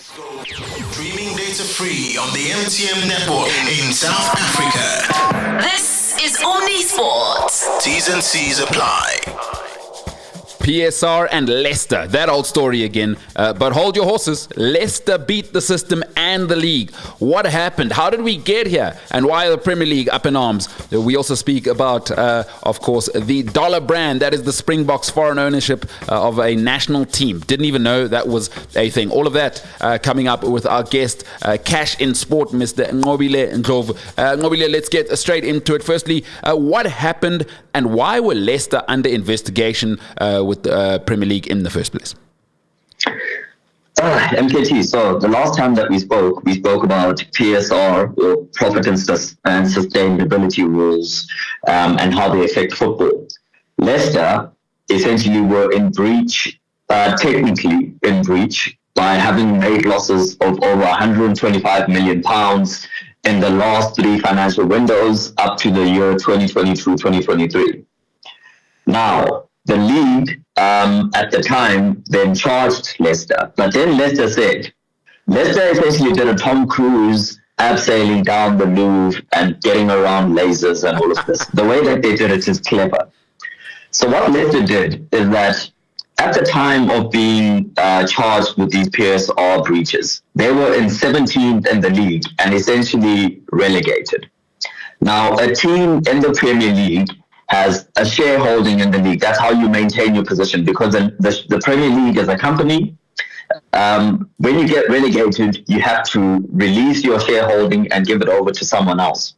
Streaming data free on the MTN network in South Africa. This is Omni Sports. T's and C's apply. PSR and Leicester, that old story again. But hold your horses. Leicester beat the system and the league. What happened? How did we get here? And why are the Premier League up in arms? We also speak about, of course, the dollar brand. That is the Springboks foreign ownership of a national team. Didn't even know that was a thing. All of that coming up with our guest, Cash in Sport, Mr. Nqobile Ndlovu. Nqobile, let's get straight into it. Firstly, what happened and why were Leicester under investigation with the Premier League in the first place? MKT, so the last time that we spoke about PSR, or profit and sustainability rules, and how they affect football. Leicester essentially were in breach, technically in breach, by having made losses of over £125 million in the last three financial windows up to the year 2022-2023. Now, the league at the time then charged Leicester, but then Leicester essentially did a Tom Cruise abseiling down the Louvre and getting around lasers and all of this. The way that they did it is clever. So what Leicester did is that at the time of being charged with these PSR breaches, they were in 17th in the league and essentially relegated. Now, a team in the Premier League has a shareholding in the league. That's how you maintain your position, because the Premier League as a company, when you get relegated, you have to release your shareholding and give it over to someone else.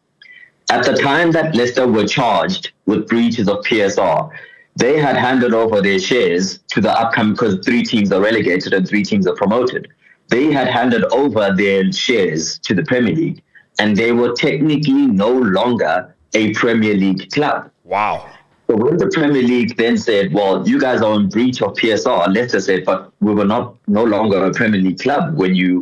At the time that Leicester were charged with breaches of PSR, they had handed over their shares to the upcoming, because 3 teams are relegated and 3 teams are promoted. They had handed over their shares to the Premier League, and they were technically no longer a Premier League club. Wow. So when the Premier League then said, well, you guys are in breach of PSR, Leicester said, but we were no longer a Premier League club when we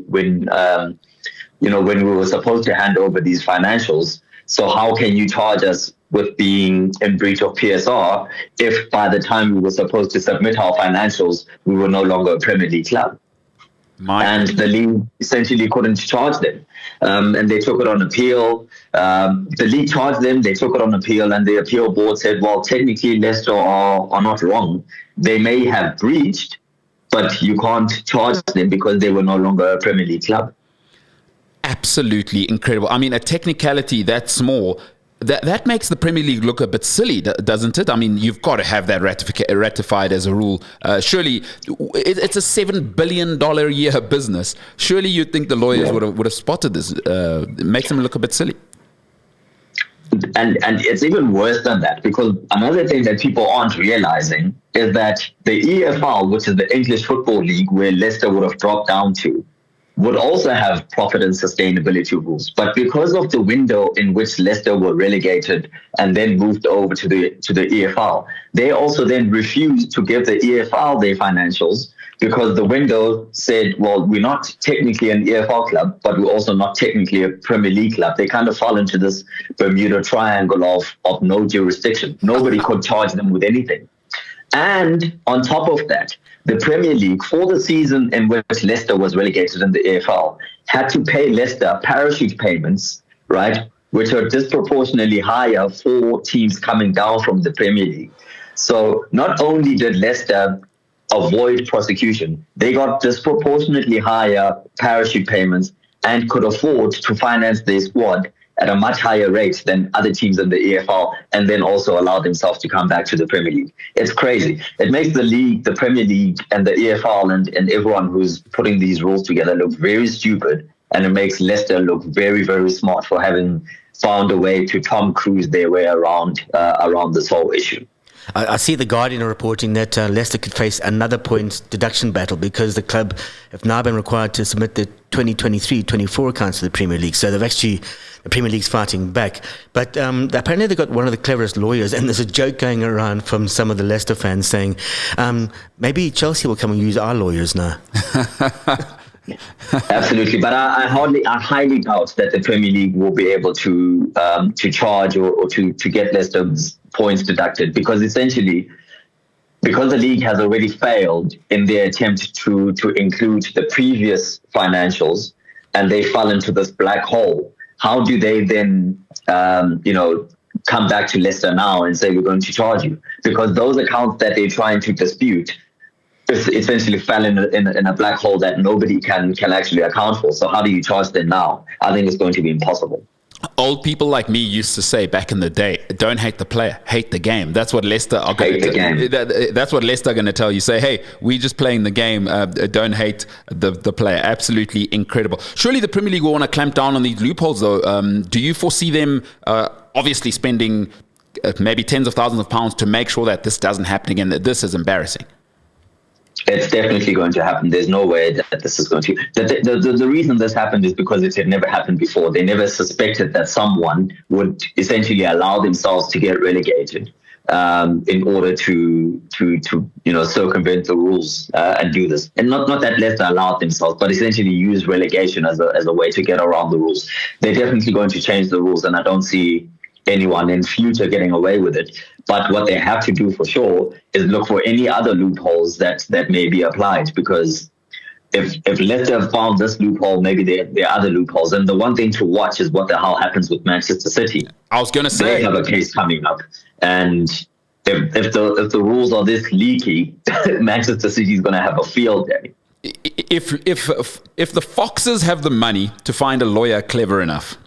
were supposed to hand over these financials. So how can you charge us with being in breach of PSR if by the time we were supposed to submit our financials, we were no longer a Premier League club? And the league essentially couldn't charge them. And they took it on appeal. The league charged them, they took it on appeal, and the appeal board said, well, technically Leicester are not wrong. They may have breached, but you can't charge them because they were no longer a Premier League club. Absolutely incredible. I mean, a technicality that small, that makes the Premier League look a bit silly, doesn't it? I mean, you've got to have that ratified as a rule. Surely, it's a $7 billion a year business. Surely you'd think the lawyers would have spotted this. It makes them look a bit silly. And it's even worse than that, because another thing that people aren't realizing is that the EFL, which is the English Football League, where Leicester would have dropped down to, would also have profit and sustainability rules. But because of the window in which Leicester were relegated and then moved over to the EFL, they also then refused to give the EFL their financials, because the window said, well, we're not technically an EFL club, but we're also not technically a Premier League club. They kind of fall into this Bermuda Triangle of no jurisdiction. Nobody could charge them with anything. And on top of that, the Premier League, for the season in which Leicester was relegated in the AFL, had to pay Leicester parachute payments, right, which are disproportionately higher for teams coming down from the Premier League. So not only did Leicester avoid prosecution, they got disproportionately higher parachute payments and could afford to finance their squad at a much higher rate than other teams in the EFL, and then also allow themselves to come back to the Premier League. It's crazy. It makes the league, the Premier League and the EFL and everyone who's putting these rules together look very stupid, and it makes Leicester look very, very smart for having found a way to Tom Cruise their way around this whole issue. I see the Guardian reporting that Leicester could face another points deduction battle because the club have now been required to submit the 2023-24 accounts to the Premier League. So the Premier League's fighting back. But apparently they got one of the cleverest lawyers, and there's a joke going around from some of the Leicester fans saying, maybe Chelsea will come and use our lawyers now. Absolutely, but I highly doubt that the Premier League will be able to charge or to get Leicester's points deducted, because essentially because the league has already failed in their attempt to include the previous financials, and they fell into this black hole, how do they then, come back to Leicester now and say, we're going to charge you? Because those accounts that they're trying to dispute essentially fell in a black hole that nobody can actually account for. So how do you charge them now? I think it's going to be impossible. Old people like me used to say back in the day, don't hate the player, hate the game. That's what Leicester are going to that's what Leicester are going to tell you. Say, hey, we're just playing the game. Don't hate the player. Absolutely incredible. Surely the Premier League will want to clamp down on these loopholes, though. Do you foresee them obviously spending maybe tens of thousands of pounds to make sure that this doesn't happen again, that this is embarrassing? It's definitely going to happen. There's no way that this is going to. The reason this happened is because it had never happened before. They never suspected that someone would essentially allow themselves to get relegated in order to circumvent the rules and do this. And not that Leicester allowed themselves, but essentially use relegation as a way to get around the rules. They're definitely going to change the rules, and I don't see anyone in future getting away with it. But what they have to do for sure is look for any other loopholes that may be applied, because if Leicester found this loophole, maybe there are other loopholes. And the one thing to watch is what the hell happens with Manchester City. I was going to say, they have a case coming up, and if the rules are this leaky, Manchester City is going to have a field day. If the Foxes have the money to find a lawyer clever enough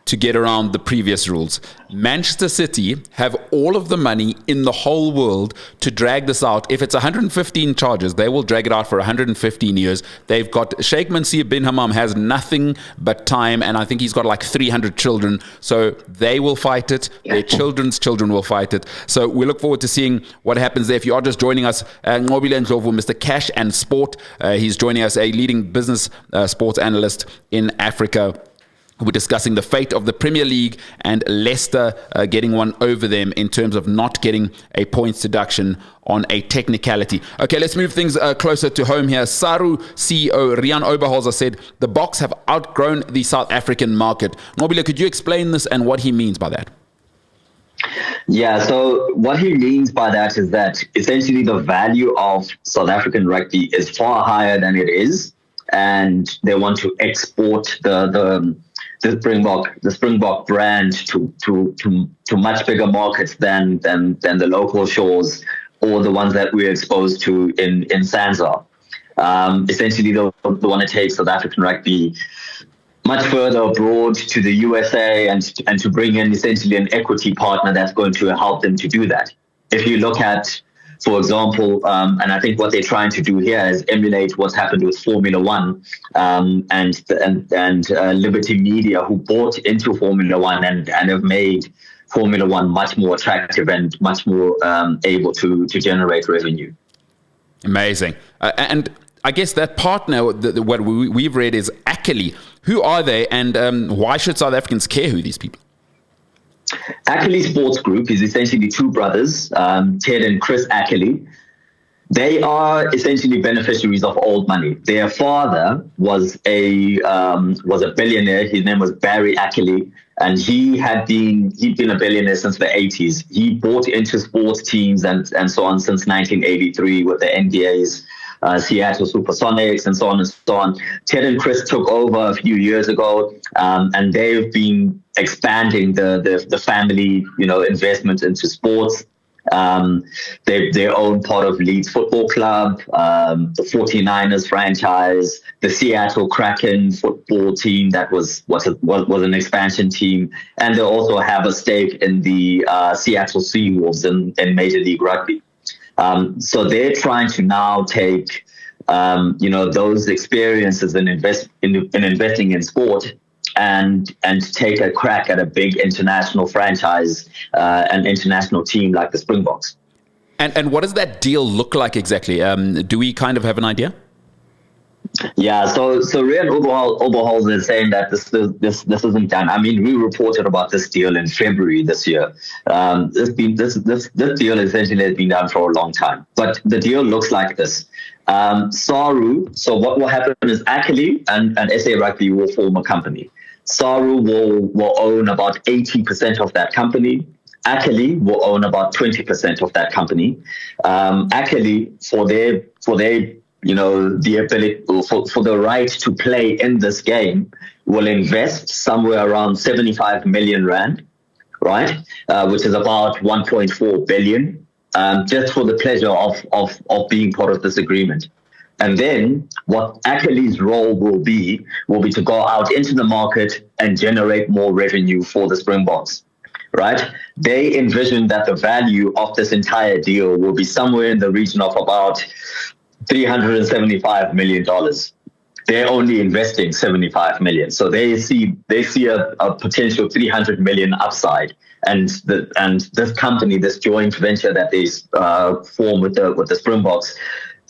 to get around the previous rules, Manchester City have all of the money in the whole world to drag this out. If it's 115 charges, they will drag it out for 115 years. They've got Sheikh Mansour bin Hammam has nothing but time, and I think he's got like 300 children. So they will fight it. Their children's children will fight it. So we look forward to seeing what happens there. If you are just joining us, Nqobile Ndlovu, Mr. Cash and Sport, he's joining us, a leading business sports analyst in Africa. We're discussing the fate of the Premier League and Leicester getting one over them in terms of not getting a points deduction on a technicality. Okay, let's move things closer to home here. SARU CEO Rian Oberholzer said the Boks have outgrown the South African market. Nqobile, could you explain this and what he means by that? Yeah, so what he means by that is that essentially the value of South African rugby is far higher than it is, and they want to export the Springbok brand to much bigger markets than the local shores or the ones that we're exposed to in Sansa. Essentially, they want to take South African rugby much further abroad to the USA and to bring in essentially an equity partner that's going to help them to do that. If you look at, for example, and I think what they're trying to do here is emulate what's happened with Formula One and Liberty Media, who bought into Formula One and have made Formula One much more attractive and much more able to generate revenue. Amazing. And I guess that partner, what we've read is Akeli. Who are they, and why should South Africans care who these people? Akeli Sports Group is essentially two brothers, Ted and Chris Akeli. They are essentially beneficiaries of old money. Their father was a billionaire. His name was Barry Akeli, and he'd been a billionaire since the 80s. He bought into sports teams and so on since 1983 with the NBA's Seattle Supersonics and so on and so on. Ted and Chris took over a few years ago, and they've been expanding the family, investment into sports. They own part of Leeds Football Club, the 49ers franchise, the Seattle Kraken football team that was an expansion team, and they also have a stake in the Seattle Seawolves in Major League Rugby. So they're trying to now take, those experiences in investing in sport and take a crack at a big international franchise, an international team like the Springboks. And what does that deal look like exactly? Do we kind of have an idea? Yeah, so Rian Oberholzer is saying that this isn't done. I mean, we reported about this deal in February this year. This deal essentially has been done for a long time. But the deal looks like this. SARU, so what will happen is Akeli and SA Rugby will form a company. SARU will own about 80% of that company. Akeli will own about 20% of that company. Akeli, for their the ability for the right to play in this game, will invest somewhere around 75 million rand, right, which is about 1.4 billion, just for the pleasure of being part of this agreement. And then what Akeli's role will be to go out into the market and generate more revenue for the Springboks, right? They envision that the value of this entire deal will be somewhere in the region of about $375 million. They're only investing 75 million. So they see a potential 300 million upside. And this company, this joint venture that they form with the Springboks,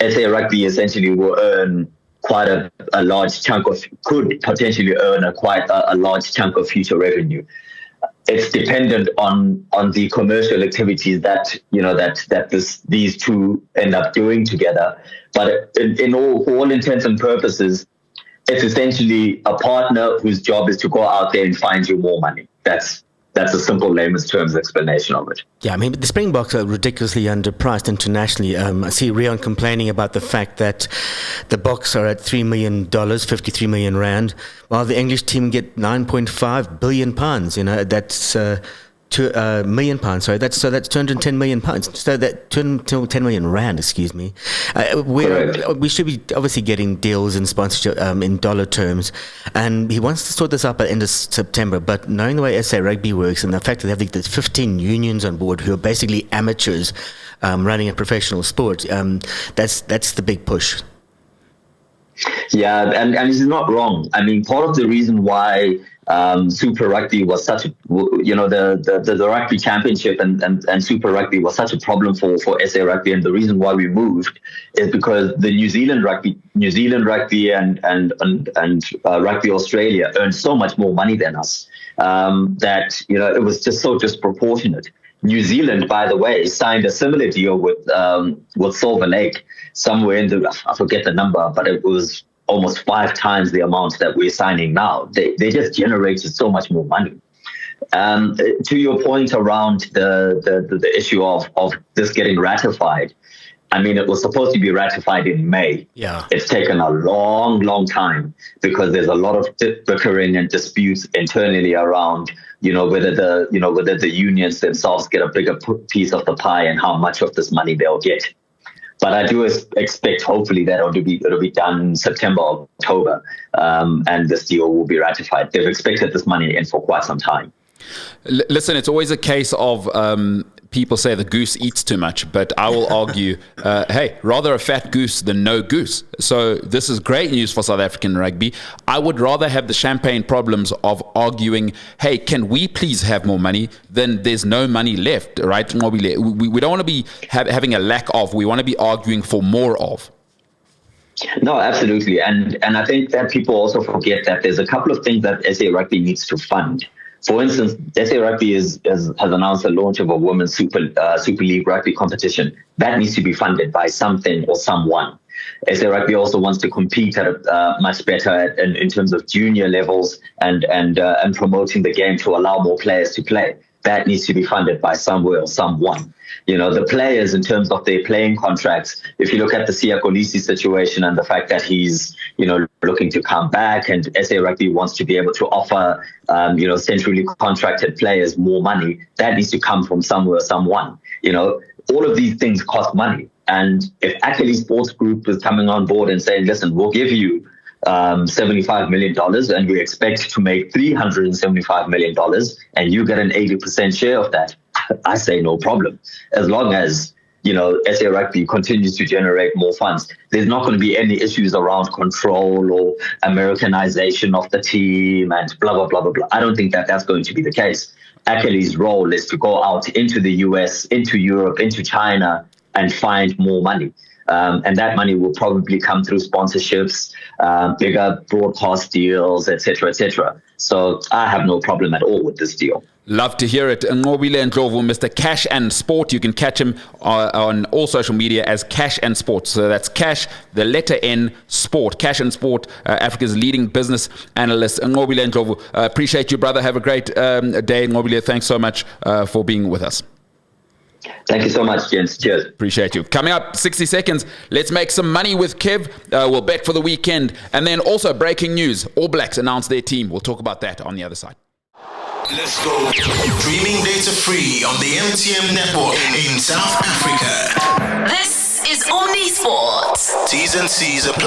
SA Rugby essentially will earn quite a large chunk could potentially earn quite a large chunk of future revenue. It's dependent on the commercial activities that these two end up doing together. But for all intents and purposes, it's essentially a partner whose job is to go out there and find you more money. That's a simple layman's terms explanation of it. Yeah, I mean, the Springboks are ridiculously underpriced internationally. I see Rion complaining about the fact that the Boks are at $3 million, 53 million rand, while the English team get 9.5 billion pounds. That's £2 million. Sorry, that's 210 million pounds. So that 210 million rand. Excuse me. We should be obviously getting deals and sponsorship in dollar terms, and he wants to sort this out by the end of September. But knowing the way SA Rugby works and the fact that they have the 15 unions on board who are basically amateurs running a professional sport, that's the big push. Yeah, and he's not wrong. I mean, part of the reason why Super Rugby was such the Rugby Championship and Super Rugby was such a problem for SA Rugby, and the reason why we moved is because the New Zealand Rugby and Rugby Australia earned so much more money than us that it was just so disproportionate. New Zealand, by the way, signed a similar deal with Silver Lake somewhere I forget the number, but it was almost 5 times the amount that we're signing now. They just generated so much more money. To your point around the issue of this getting ratified, I mean, it was supposed to be ratified in May. Yeah, it's taken a long time because there's a lot of bickering and disputes internally around whether the unions themselves get a bigger piece of the pie and how much of this money they'll get. But I do expect, hopefully, that it'll be done in September, October, and this deal will be ratified. They've expected this money in for quite some time. Listen, it's always a case of people say the goose eats too much, but I will argue, hey, rather a fat goose than no goose. So this is great news for South African rugby. I would rather have the champagne problems of arguing, hey, can we please have more money, than there's no money left, right? Nqobile? We don't want to be having a lack of, we want to be arguing for more of. No, absolutely. And I think that people also forget that there's a couple of things that SA Rugby needs to fund. For instance, SA Rugby has announced the launch of a women's Super League rugby competition. That needs to be funded by something or someone. SA Rugby also wants to compete at much better in terms of junior levels and promoting the game to allow more players to play. That needs to be funded by somewhere or someone. The players, in terms of their playing contracts, if you look at the Siya Kolisi situation and the fact that he's, looking to come back, and SA Rugby wants to be able to offer, centrally contracted players more money, that needs to come from somewhere or someone. All of these things cost money. And if Akeli Sports Group is coming on board and saying, listen, we'll give you $75 million and we expect to make $375 million and you get an 80% share of that, I say no problem. As long as, SA Rugby continues to generate more funds, there's not going to be any issues around control or Americanization of the team and blah, blah, blah, blah, blah. I don't think that that's going to be the case. Akeli's role is to go out into the US, into Europe, into China and find more money. And that money will probably come through sponsorships, bigger broadcast deals, etc., etc. So I have no problem at all with this deal. Love to hear it. Nqobile and Ndlovu, Mr. Cash and Sport. You can catch him on all social media as Cash and Sport. So that's Cash, the letter N, Sport. Cash and Sport, Africa's leading business analyst. Nqobile and Ndlovu, appreciate you, brother. Have a great day. Nqobile, thanks so much for being with us. Thank you so much, James. Cheers. Appreciate you. Coming up, 60 seconds. Let's make some money with Kev. We'll bet for the weekend. And then also breaking news. All Blacks announced their team. We'll talk about that on the other side. Let's go. Streaming data free on the MTN network in South Africa. This is Omni Sports. T's and C's apply.